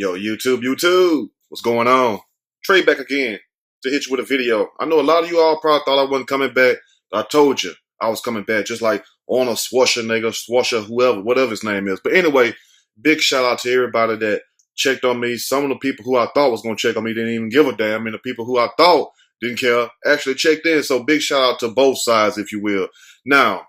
Yo, YouTube, what's going on? Trey back again to hit you with a video. I know a lot of you all probably thought I wasn't coming back. I told you I was coming back, just like on a Swasher, whoever, whatever his name is. But anyway, big shout out to everybody that checked on me. Some of the people who I thought was going to check on me didn't even give a damn. And the people who I thought didn't care actually checked in. So big shout out to both sides, if you will. Now,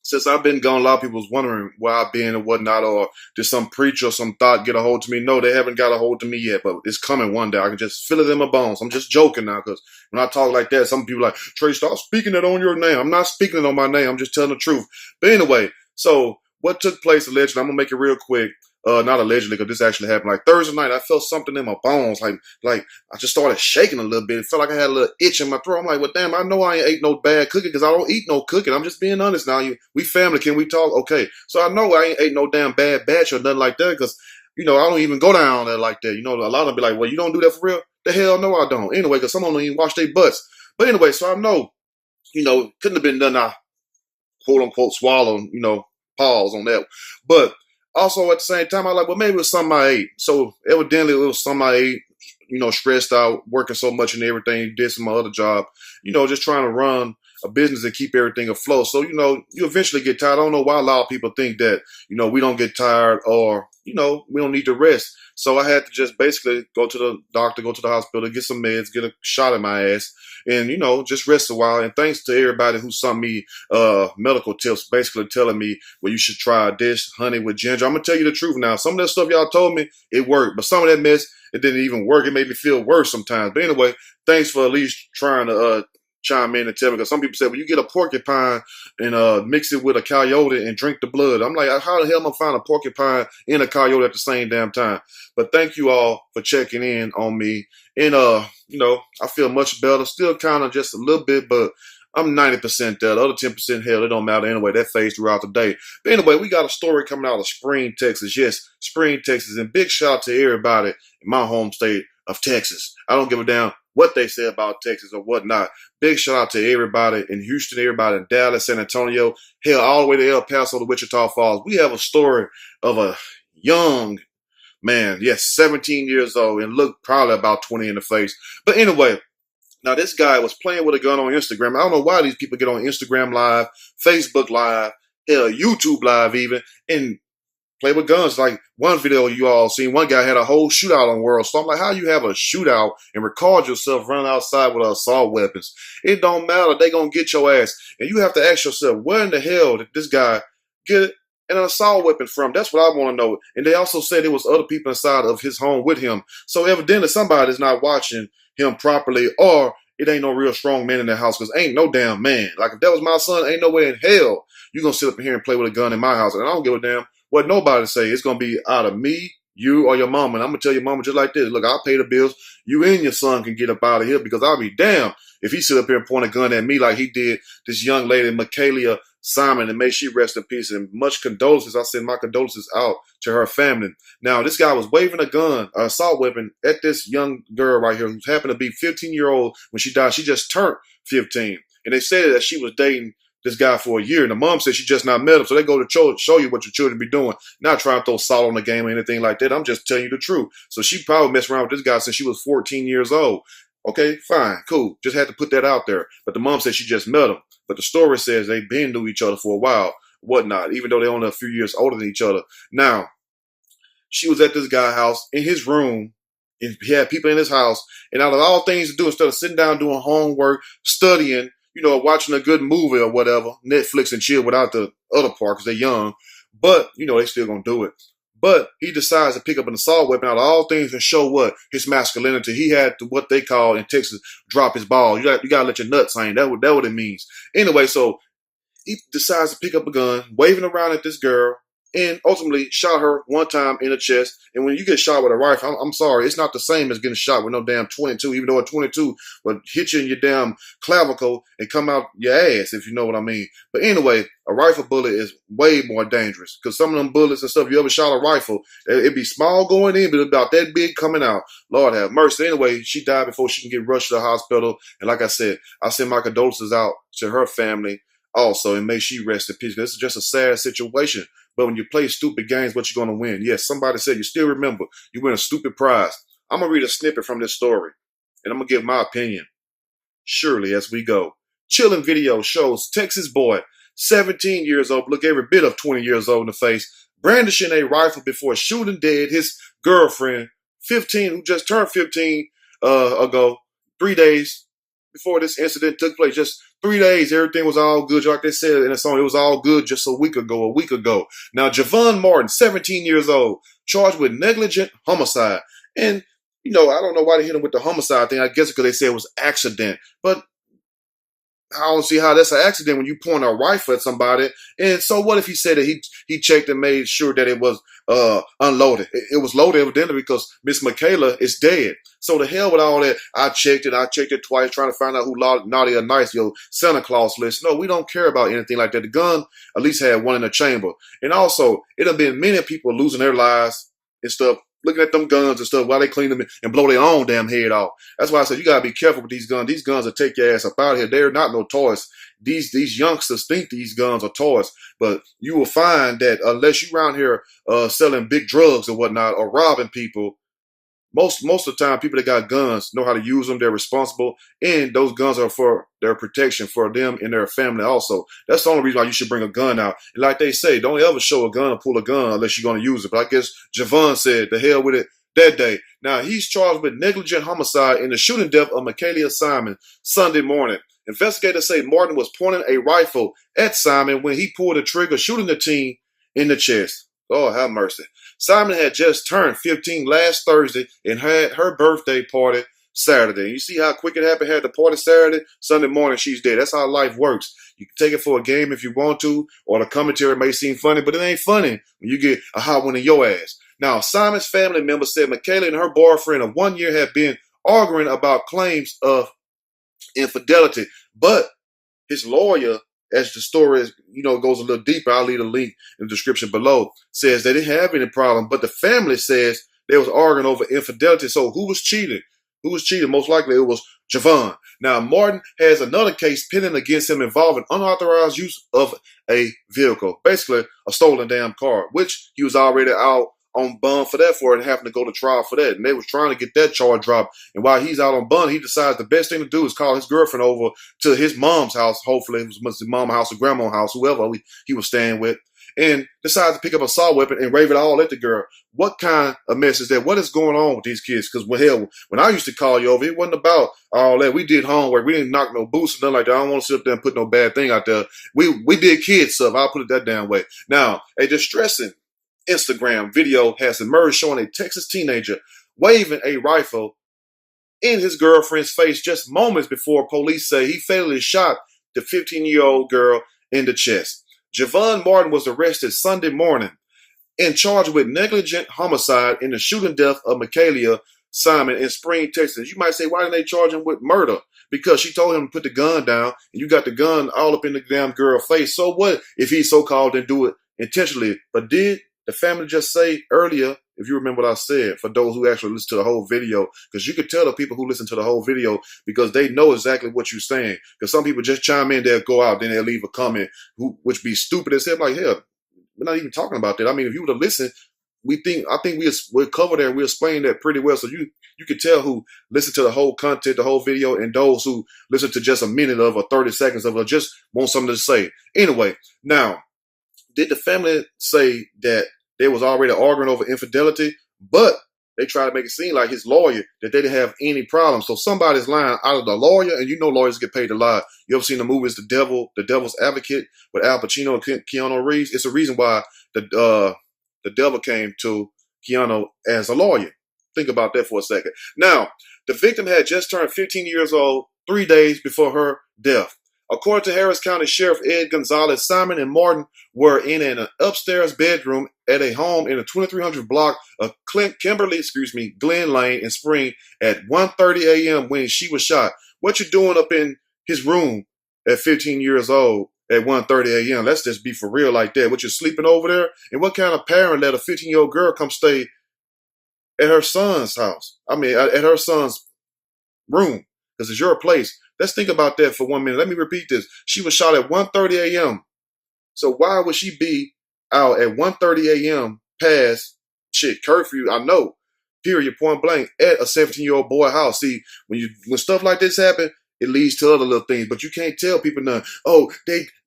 since I've been gone, a lot of people was wondering where I've been and whatnot, or did some preacher or some thought get a hold to me? No, they haven't got a hold to me yet, but it's coming one day. I can just feel it in my bones. I'm just joking now, because when I talk like that, some people are like, Trey, stop speaking it on your name. I'm not speaking it on my name. I'm just telling the truth. But anyway, so what took place allegedly, I'm going to make it real quick. Not allegedly, because this actually happened. Like Thursday night, I felt something in my bones. Like I just started shaking a little bit. It felt like I had a little itch in my throat. I'm like, well, damn, I know I ain't ate no bad cooking because I don't eat no cooking. I'm just being honest now. We family. Can we talk? Okay. So I know I ain't ate no damn bad batch or nothing like that because, I don't even go down there like that. A lot of them be like, well, you don't do that for real? The hell no, I don't. Anyway, because some of them don't even wash their butts. But anyway, so I know, couldn't have been nothing I quote unquote swallowed, pause on that. But also, at the same time, I was like, well, maybe it was something I ate. So evidently, it was something I ate, stressed out, working so much and everything, did some other job, just trying to run a business and keep everything afloat. So, you eventually get tired. I don't know why a lot of people think that, we don't get tired or, we don't need to rest. So I had to just basically go to the doctor, go to the hospital, get some meds, get a shot in my ass, and, just rest a while. And thanks to everybody who sent me medical tips, basically telling me, well, you should try this honey with ginger. I'm going to tell you the truth now. Some of that stuff y'all told me, it worked. But some of that mess, it didn't even work. It made me feel worse sometimes. But anyway, thanks for at least trying to chime in and tell me, because some people say, well, you get a porcupine and mix it with a coyote and drink the blood. I'm like, how the hell am I find a porcupine and a coyote at the same damn time? But thank you all for checking in on me. And, I feel much better. Still kind of just a little bit, but I'm 90% there. The other 10%, hell, it don't matter anyway. That fades throughout the day. But anyway, we got a story coming out of Spring, Texas. Yes, Spring, Texas. And big shout out to everybody in my home state of Texas. I don't give a damn what they say about Texas or whatnot. Big shout out to everybody in Houston, everybody in Dallas, San Antonio, hell, all the way to El Paso to Wichita Falls. We have a story of a young man, yes, 17 years old, and looked probably about 20 in the face. But anyway, now this guy was playing with a gun on Instagram. I don't know why these people get on Instagram Live, Facebook Live, hell, YouTube Live even, and play with guns. Like one video you all seen, one guy had a whole shootout on World. So I'm like, how you have a shootout and record yourself running outside with assault weapons? It don't matter. They gonna get your ass. And you have to ask yourself, where in the hell did this guy get an assault weapon from? That's what I want to know. And they also said there was other people inside of his home with him. So evidently somebody's not watching him properly, or it ain't no real strong man in the house, because ain't no damn man. Like if that was my son, ain't no way in hell you gonna sit up in here and play with a gun in my house. And I don't give a damn what nobody say. It's going to be out of me, you, or your mama. And I'm going to tell your mama just like this. Look, I'll pay the bills. You and your son can get up out of here, because I'll be damned if he sit up here and point a gun at me like he did this young lady, Michaela Simon, and may she rest in peace. And much condolences. I send my condolences out to her family. Now, this guy was waving a gun, an assault weapon, at this young girl right here who happened to be 15-year-old when she died. She just turned 15. And they said that she was dating this guy for a year, and the mom said she just not met him. So they go to show you what your children be doing, not trying to throw salt on the game or anything like that. I'm just telling you the truth. So she probably messed around with this guy since she was 14 years old. Okay, fine, cool. Just had to put that out there. But the mom said she just met him. But the story says they've been knew each other for a while, whatnot, even though they're only a few years older than each other. Now, she was at this guy's house in his room. And he had people in his house. And out of all things to do, instead of sitting down doing homework, studying, watching a good movie or whatever, Netflix and chill without the other part because they're young. But, they still going to do it. But he decides to pick up an assault weapon out of all things and show what? His masculinity. He had to, what they call in Texas, drop his ball. You got to let your nuts hang. That's what it means. Anyway, so he decides to pick up a gun, waving around at this girl, and ultimately shot her one time in the chest. And when you get shot with a rifle, I'm sorry, it's not the same as getting shot with no damn 22, even though a 22 would hit you in your damn clavicle and come out your ass, if you know what I mean. But anyway, a rifle bullet is way more dangerous, because some of them bullets and stuff, you ever shot a rifle, it'd be small going in, but about that big coming out. Lord have mercy. Anyway, she died before she can get rushed to the hospital. And like I said, I send my condolences out to her family also, and may she rest in peace. This is just a sad situation But when you play stupid games, what you gonna win? Yes, somebody said you still remember. You win a stupid prize. I'm gonna read a snippet from this story, and I'm gonna give my opinion. Surely as we go. Chilling video shows Texas boy, 17 years old, look every bit of 20 years old in the face, brandishing a rifle before shooting dead his girlfriend, 15, who just turned 15 ago, 3 days before this incident took place. Just 3 days, everything was all good. Like they said in the song, it was all good just a week ago. Now, Javon Martin, 17 years old, charged with negligent homicide. And I don't know why they hit him with the homicide thing. I guess because they said it was accident. But I don't see how that's an accident when you point a rifle at somebody. And so what if he said that he checked and made sure that it was unloaded? It was loaded evidently because Miss Michaela is dead. So the hell with all that. I checked it twice trying to find out who naughty or nice, Santa Claus list. No, we don't care about anything like that. The gun at least had one in the chamber. And also, it have been many people losing their lives and stuff, looking at them guns and stuff while they clean them and blow their own damn head off. That's why I said you gotta be careful with these guns. These guns will take your ass up out of here. They're not no toys. These youngsters think these guns are toys, but you will find that unless you around here selling big drugs or whatnot or robbing people, most of the time, people that got guns know how to use them. They're responsible, and those guns are for their protection for them and their family also. That's the only reason why you should bring a gun out. And like they say, don't ever show a gun or pull a gun unless you're going to use it. But I guess Javon said, the hell with it that day. Now, he's charged with negligent homicide in the shooting death of Michaela Simon Sunday morning. Investigators say Martin was pointing a rifle at Simon when he pulled the trigger, shooting the teen in the chest. Oh, have mercy. Simon had just turned 15 last Thursday and had her birthday party Saturday. You see how quick it happened? Had the party Saturday, Sunday morning, she's dead. That's how life works. You can take it for a game if you want to, or the commentary may seem funny, but it ain't funny when you get a hot one in your ass. Now, Simon's family member said Michaela and her boyfriend of 1 year had been arguing about claims of infidelity, but his lawyer, as the story goes a little deeper, I'll leave a link in the description below, says they didn't have any problem, but the family says they was arguing over infidelity. So who was cheating? Who was cheating? Most likely it was Javon. Now, Martin has another case pending against him involving unauthorized use of a vehicle, basically a stolen damn car, which he was already out on bond for that and having to go to trial for that. And they was trying to get that charge dropped. And while he's out on bond, he decides the best thing to do is call his girlfriend over to his mom's house. Hopefully it was his mom's house or grandma's house, whoever he was staying with, and decides to pick up a assault weapon and rave it all at the girl. What kind of mess is that? What is going on with these kids? Because when I used to call you over, it wasn't about all that. We did homework. We didn't knock no boots or nothing like that. I don't want to sit up there and put no bad thing out there. We did kid stuff. I'll put it that damn way. Now, a distressing Instagram video has emerged showing a Texas teenager waving a rifle in his girlfriend's face just moments before police say he fatally shot the 15-year-old girl in the chest. Javon Martin was arrested Sunday morning and charged with negligent homicide in the shooting death of Michaela Simon in Spring, Texas. You might say, why didn't they charge him with murder? Because she told him to put the gun down, and you got the gun all up in the damn girl's face. So what if he so-called didn't do it intentionally? But did the family just say earlier, if you remember what I said, for those who actually listen to the whole video, because you could tell the people who listen to the whole video because they know exactly what you're saying. Because some people just chime in, they'll go out, then they'll leave a comment, which be stupid as hell. Like, hell, we're not even talking about that. I mean, if you would have listened, I think we'll cover that. We explain that pretty well. So you can tell who listen to the whole content, the whole video, and those who listen to just a minute of or 30 seconds of it, just want something to say. Anyway, now, did the family say that they was already arguing over infidelity, but they tried to make it seem like his lawyer that they didn't have any problem? So somebody's lying out of the lawyer, and lawyers get paid to lie. You ever seen the movies The Devil's Advocate with Al Pacino and Keanu Reeves? It's a reason why the devil came to Keanu as a lawyer. Think about that for a second. Now, the victim had just turned 15 years old 3 days before her death. According to Harris County Sheriff Ed Gonzalez, Simon and Martin were in an upstairs bedroom at a home in the 2300 block of Glen Lane in Spring at 1:30 a.m. when she was shot. What you doing up in his room at 15 years old at 1:30 a.m.? Let's just be for real like that. What, you sleeping over there? And what kind of parent let a 15-year-old girl come stay at her son's house? I mean, at her son's room, because it's your place. Let's think about that for 1 minute. Let me repeat this. She was shot at 1:30 a.m. So why would she be out at 1:30 a.m. past curfew. I know, period, point blank, at a 17-year-old boy house. See, when stuff like this happen, it leads to other little things. But you can't tell people nothing. Oh,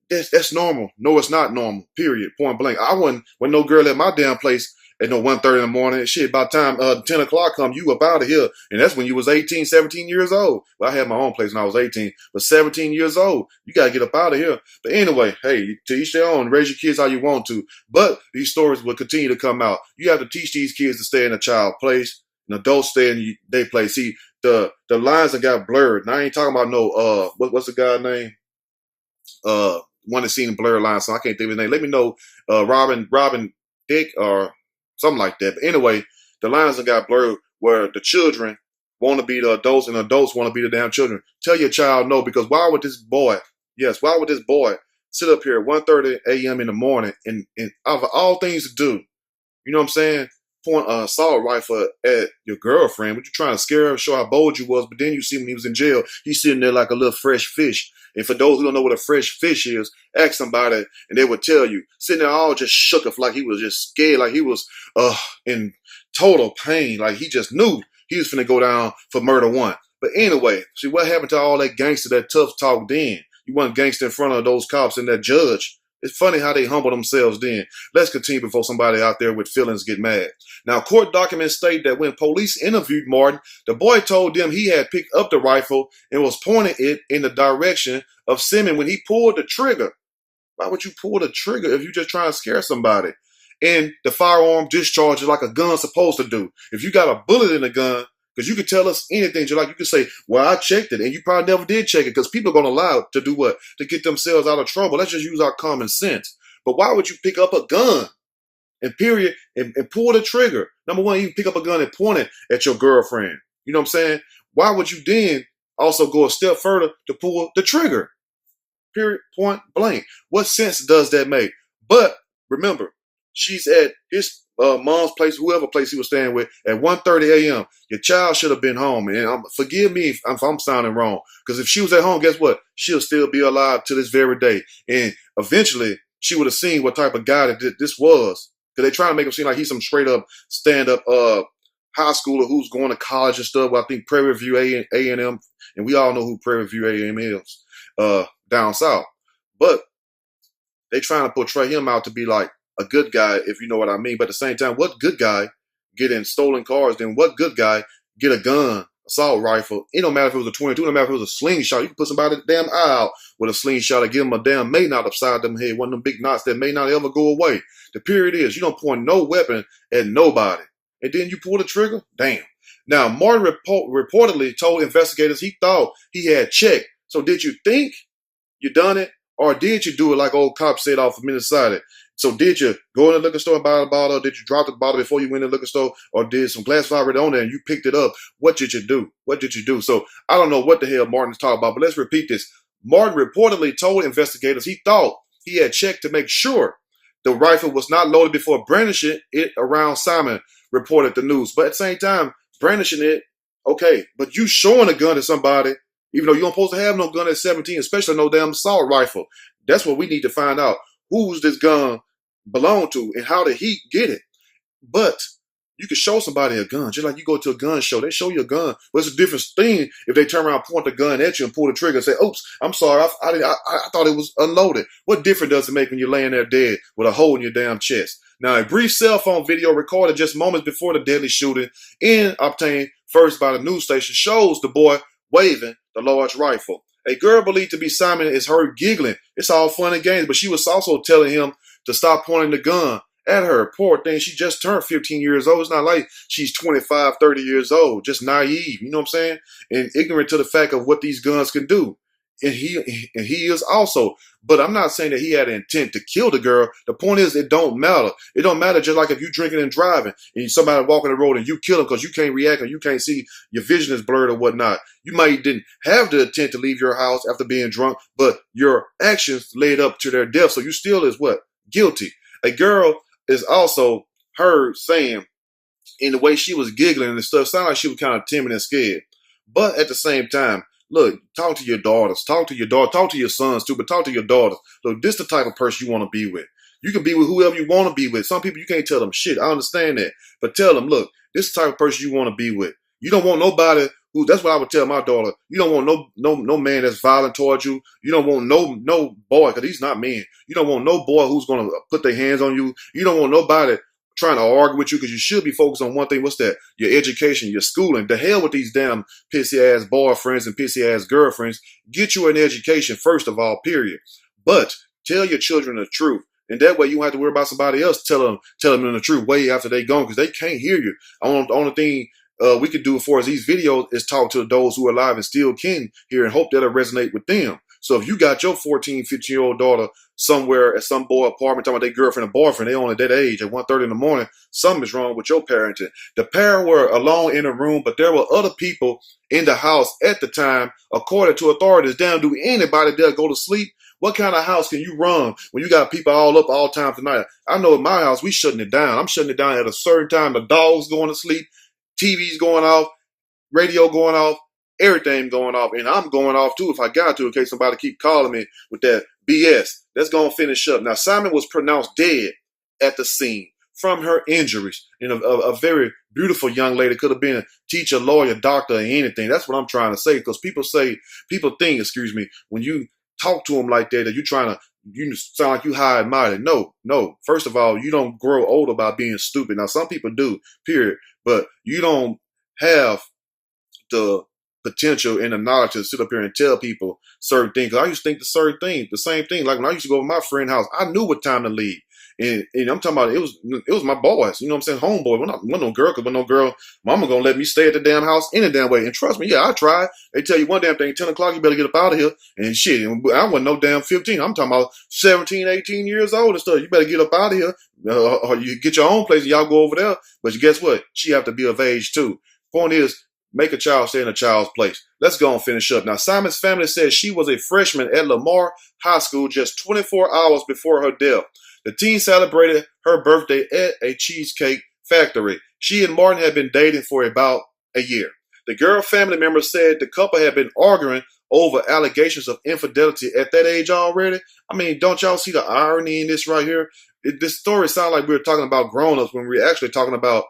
that's normal. No, it's not normal. Period, point blank. I wasn't when no girl at my damn place at no 1:30 in the morning. Shit, by the time 10 o'clock come, you up out of here. And that's when you was 18, 17 years old. Well, I had my own place when I was 18, but 17 years old. You got to get up out of here. But anyway, hey, to each their own. Raise your kids how you want to. But these stories will continue to come out. You have to teach these kids to stay in a child's place, and adults stay in their place. See, the lines that got blurred. Now, I ain't talking about no, what's the guy's name? One that's seen blurred lines, so I can't think of his name. Let me know, Robin Dick or something like that. But anyway, the lines that got blurred where the children want to be the adults and adults want to be the damn children. Tell your child no, because why would this boy sit up here at 1:30 a.m. in the morning and out of all things to do, you know what I'm saying, point an assault rifle at your girlfriend? What you trying to scare her, show how bold you was, but then you see when he was in jail, he's sitting there like a little fresh fish. And for those who don't know what a fresh fish is, ask somebody and they would tell you. Sitting there all just shook up like he was just scared, like he was in total pain, like he just knew he was finna go down for murder one. But anyway, see what happened to all that gangster, that tough talk then? You wasn't gangster in front of those cops and that judge. It's funny how they humble themselves then. Let's continue before somebody out there with feelings get mad. Now, court documents state that when police interviewed Martin, the boy told them he had picked up the rifle and was pointing it in the direction of Simmons when he pulled the trigger. Why would you pull the trigger if you're just trying to scare somebody? And the firearm discharges like a gun's supposed to do. If you got a bullet in the gun, because you could tell us anything, just like you could say, well, I checked it, and you probably never did check it, because people are going to lie to do what? To get themselves out of trouble. Let's just use our common sense. But why would you pick up a gun and pull the trigger? Number one, you pick up a gun and point it at your girlfriend. You know what I'm saying? Why would you then also go a step further to pull the trigger? Period, point blank. What sense does that make? But remember, she's at his mom's place, whoever place he was staying with, at 1:30 a.m. Your child should have been home. And forgive me if I'm sounding wrong, because if she was at home, guess what? She'll still be alive to this very day. And eventually, she would have seen what type of guy that this was. Because they trying to make him seem like he's some straight up stand-up high schooler who's going to college and stuff. Well, I think Prairie View A&M, and we all know who Prairie View A&M is down south. But they trying to portray him out to be like a good guy, if you know what I mean. But at the same time, what good guy get in stolen cars? Then what good guy get a gun, assault rifle? It don't matter if it was a 22, it don't matter if it was a slingshot. You can put somebody in the damn eye out with a slingshot and give them a damn may not upside them head, one of them big knots that may not ever go away. The period is, you don't point no weapon at nobody. And then you pull the trigger? Damn. Now, Martin reportedly told investigators he thought he had checked. So did you think you done it? Or did you do it like old cop said off of Minnesota? So did you go in the liquor store and buy a bottle? Did you drop the bottle before you went in the liquor store? Or did some glass already on there and you picked it up? What did you do? What did you do? So I don't know what the hell Martin's talking about, but let's repeat this. Martin reportedly told investigators he thought he had checked to make sure the rifle was not loaded before brandishing it around Simon, reported the news. But at the same time, brandishing it, okay, but you showing a gun to somebody, even though you don't supposed to have no gun at 17, especially no damn assault rifle. That's what we need to find out. Who's this gun belong to and how did he get it? But you can show somebody a gun, just like you go to a gun show. They show you a gun. But it's a different thing if they turn around, point the gun at you and pull the trigger and say, oops, I'm sorry, I thought it was unloaded. What difference does it make when you're laying there dead with a hole in your damn chest? Now, a brief cell phone video recorded just moments before the deadly shooting and obtained first by the news station shows the boy waving the large rifle. A girl believed to be Simon is heard giggling. It's all fun and games, but she was also telling him to stop pointing the gun at her. Poor thing, she just turned 15 years old. It's not like she's 25, 30 years old, just naive, you know what I'm saying? And ignorant to the fact of what these guns can do. And he is also. But I'm not saying that he had an intent to kill the girl. The point is, it don't matter. It don't matter, just like if you drinking and driving and somebody walking the road and you kill him because you can't react and you can't see, your vision is blurred or whatnot. You might didn't have the intent to leave your house after being drunk, but your actions led up to their death. So you still is what? Guilty. A girl is also heard saying, in the way she was giggling and stuff, sounded like she was kind of timid and scared. But at the same time, look, talk to your daughters, talk to your sons too, but talk to your daughters. Look, this is the type of person you want to be with. You can be with whoever you want to be with. Some people you can't tell them shit. I understand that. But tell them, look, this is the type of person you want to be with. You don't want nobody who, that's what I would tell my daughter. You don't want no man that's violent towards you. You don't want no boy, because he's not men. You don't want no boy who's gonna put their hands on you. You don't want nobody trying to argue with you, because you should be focused on one thing. What's that? Your education, your schooling. The hell with these damn pissy ass boyfriends and pissy ass girlfriends. Get you an education first of all, period. But tell your children the truth. And that way you don't have to worry about somebody else telling them the truth way after they gone, because they can't hear you. The only thing we can do for us these videos is talk to those who are alive and still can hear, and hope that'll resonate with them. So if you got your 14, 15-year-old daughter somewhere at some boy apartment talking about their girlfriend and boyfriend, they on at that age at 1:30 in the morning, something is wrong with your parenting. The parents were alone in a room, but there were other people in the house at the time, according to authorities. Damn, do anybody dare go to sleep? What kind of house can you run when you got people all up all time tonight? I know at my house, we shutting it down. I'm shutting it down at a certain time. The dog's going to sleep, TV's going off, radio going off, everything going off, and I'm going off too if I got to, in case somebody keep calling me with that BS. Let's go and finish up. Now, Simon was pronounced dead at the scene from her injuries. And a very beautiful young lady, could have been a teacher, lawyer, doctor, or anything. That's what I'm trying to say, because people think, when you talk to them like that you're trying to, you sound like you high and mighty. No. First of all, you don't grow older by being stupid. Now, some people do, period. But you don't have the potential and the knowledge to sit up here and tell people certain things. I used to think the same thing. Like when I used to go to my friend's house, I knew what time to leave. And I'm talking about, it was my boys, you know what I'm saying, homeboy. When no girl, because when no girl, mama gonna let me stay at the damn house any damn way. And trust me, yeah, I tried. They tell you one damn thing, 10 o'clock, you better get up out of here. And shit, I wasn't no damn 15. I'm talking about 17, 18 years old and stuff. You better get up out of here. Or you get your own place and y'all go over there. But guess what? She have to be of age too. Point is, make a child stay in a child's place. Let's go and finish up. Now, Simon's family says she was a freshman at Lamar High School just 24 hours before her death. The teen celebrated her birthday at a cheesecake factory. She and Martin had been dating for about a year. The girl family member said the couple had been arguing over allegations of infidelity at that age already. I mean, don't y'all see the irony in this right here? This story sounds like we're talking about grown-ups when we're actually talking about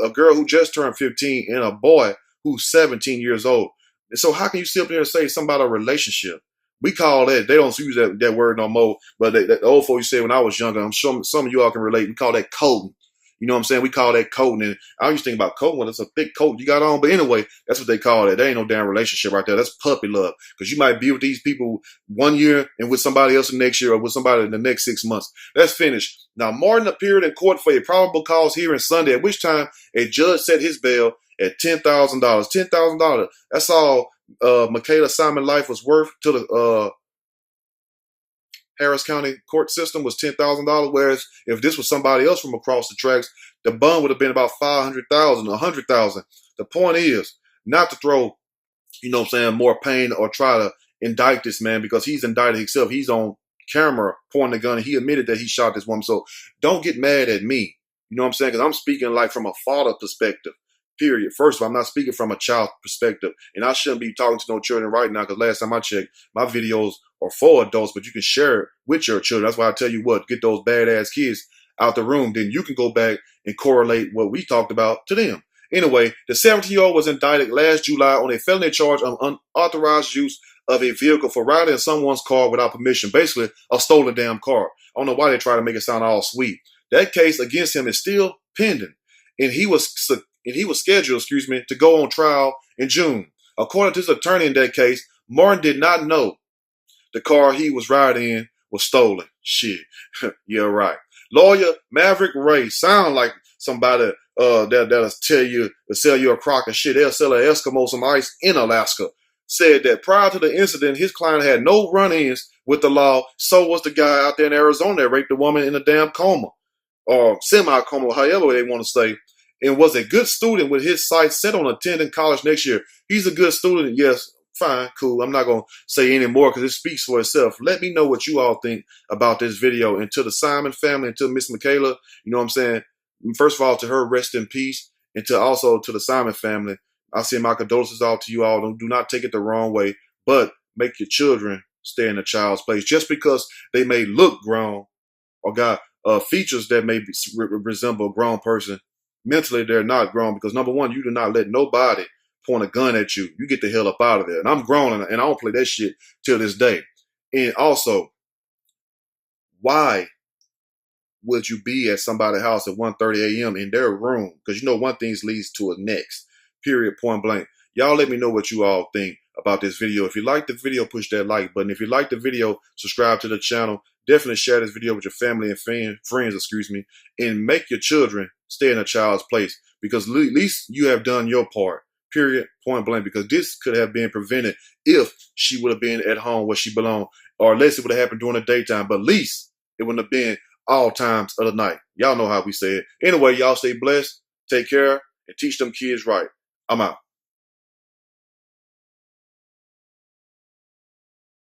a girl who just turned 15 and a boy who's 17 years old. And so how can you sit up there and say something about a relationship? We call that, they don't use that word no more, but the old folks say when I was younger, I'm sure some of you all can relate, we call that coding. You know what I'm saying? We call that coding. And I used to think about coding when it's a thick coat you got on. But anyway, that's what they call it. There ain't no damn relationship right there. That's puppy love. Because you might be with these people 1 year and with somebody else the next year, or with somebody in the next 6 months. Let's finish. Now, Martin appeared in court for a probable cause hearing Sunday, at which time a judge set his bail at $10,000. $10,000. That's all Michaela Simon life was worth to the Harris County court system, was $10,000. Whereas if this was somebody else from across the tracks, the bond would have been about $500,000, $100,000. The point is not to throw, you know what I'm saying, more pain or try to indict this man, because he's indicted himself. He's on camera pointing the gun and he admitted that he shot this woman. So don't get mad at me. You know what I'm saying? Because I'm speaking like from a father perspective. Period. First of all, I'm not speaking from a child perspective, and I shouldn't be talking to no children right now, because last time I checked, my videos are for adults, but you can share it with your children. That's why I tell you what, get those badass kids out the room. Then you can go back and correlate what we talked about to them. Anyway, the 17-year-old was indicted last July on a felony charge of unauthorized use of a vehicle for riding in someone's car without permission. Basically, a stolen damn car. I don't know why they try to make it sound all sweet. That case against him is still pending, and he was scheduled, to go on trial in June. According to his attorney in that case, Martin did not know the car he was riding in was stolen. Shit. Yeah, right. Lawyer Maverick Ray, sound like somebody that'll tell you to sell you a crock of shit. They'll sell an Eskimo some ice in Alaska. Said that prior to the incident, his client had no run-ins with the law. So was the guy out there in Arizona that raped the woman in a damn coma, or semi-coma, however they want to say, and was a good student with his sights set on attending college next year. He's a good student, yes, fine, cool. I'm not going to say any more because it speaks for itself. Let me know what you all think about this video. And to the Simon family and to Miss Michaela, you know what I'm saying? First of all, to her, rest in peace. And also to the Simon family, I send my condolences out to you all. Do not take it the wrong way, but make your children stay in a child's place. Just because they may look grown or got features that may resemble a grown person. Mentally, they're not grown because number one, you do not let nobody point a gun at you. You get the hell up out of there. And I'm grown and I don't play that shit till this day. And also, why would you be at somebody's house at 1:30 a.m. in their room? Because you know one thing leads to a next. Period, point blank. Y'all let me know what you all think about this video. If you like the video, push that like button. If you like the video, subscribe to the channel. Definitely share this video with your family and friends, and make your children stay in a child's place because at least you have done your part. Period, point blank, because this could have been prevented if she would have been at home where she belonged, or unless it would have happened during the daytime, but at least it wouldn't have been all times of the night. Y'all know how we say it. Anyway, y'all stay blessed, take care, and teach them kids right. I'm out.